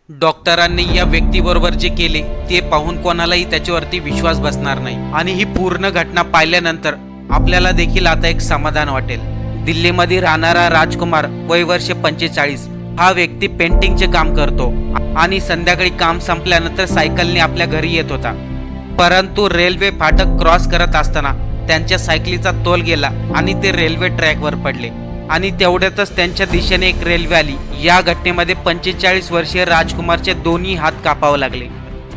डॉक्टरांनी या व्यक्तीबरोबर जे केले ते पाहून कोणालाही त्याच्यावरती विश्वास बसणार नाही आणि ही पूर्ण घटना पाहिल्यानंतर आपल्याला देखील आता एक समाधान वाटेल। दिल्लीमध्ये राहणारा राजकुमार वय वर्ष 45 हा व्यक्ती पेंटिंगचे काम करतो आणि संध्याकाळी काम संपल्यानंतर सायकलने आपल्या घरी येत होता। परंतु रेल्वे फाटक क्रॉस करत असताना त्यांच्या सायकलीचा तोल गेला आणि ते रेल्वे ट्रॅकवर पडले आणि तेवढ्यातच त्यांच्या दिशेने एक रेल्वे आली। या घटनेमध्ये 45 वर्षीय राजकुमारचे दोन्ही हात कापावे लागले।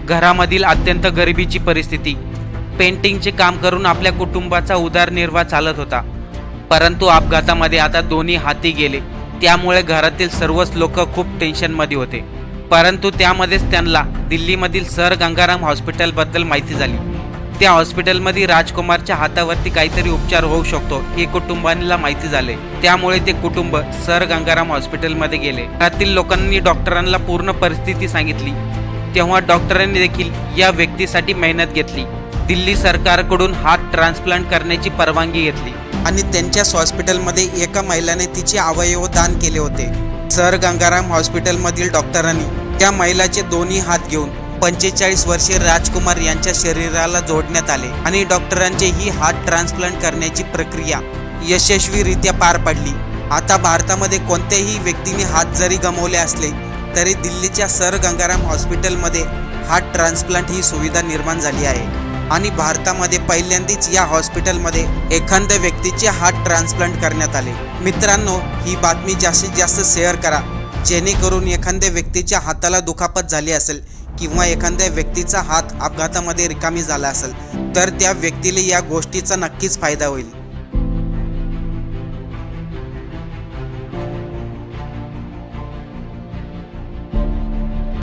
घरामधील अत्यंत गरिबीची परिस्थिती, पेंटिंगचे काम करून आपल्या कुटुंबाचा उदरनिर्वाह चालत होता, परंतु अपघातामध्ये आता दोन्ही हाती गेले। त्यामुळे घरातील सर्वच लोक खूप टेन्शनमध्ये होते। परंतु त्यामध्येच त्यांना दिल्लीमधील सर गंगाराम हॉस्पिटलबद्दल माहिती झाली। त्या हॉस्पिटलमध्ये राजकुमारच्या हातावरती काहीतरी उपचार होऊ शकतो हे कुटुंबाला माहिती झाले। त्यामुळे ते कुटुंब सर गंगाराम हॉस्पिटलमध्ये गेले। त्यातील लोकांनी डॉक्टरांना पूर्ण परिस्थिती सांगितली। तेव्हा डॉक्टरांनी देखील या व्यक्तीसाठी मेहनत घेतली। दिल्ली सरकारकडून हात ट्रान्सप्लांट करण्याची परवानगी घेतली आणि त्यांच्याच हॉस्पिटलमध्ये एका महिलेने तिचे अवयव दान केले होते। सर गंगाराम हॉस्पिटलमधील डॉक्टरांनी त्या महिलेचे दोन्ही हात घेऊन 45 वर्षीय राजकुमार यांच्या शरीराला जोडण्यात आले आणि डॉक्टरांची ही हार्ट ट्रान्सप्लांट करण्याची प्रक्रिया यशस्वीरित्या पार पडली। आता भारतामध्ये कोणत्याही व्यक्तीने हात जरी गमावले असले तरी दिल्लीच्या सर गंगाराम हॉस्पिटलमध्ये हार्ट ट्रान्सप्लांट ही सुविधा निर्माण झाली आहे आणि भारतामध्ये पहिल्यांदाच या हॉस्पिटलमध्ये एखाद्या व्यक्तीचे हार्ट ट्रान्सप्लांट करण्यात आले। मित्रांनो, ही बातमी जास्तीत जास्त शेअर करा जेणेकरून एखाद्या व्यक्तीच्या हाताला दुखापत झाली असेल किंवा एखाद्या व्यक्तीचा हात अपघातामध्ये रिकामी झाला असेल तर त्या व्यक्तीला या गोष्टीचा नक्कीच फायदा होईल।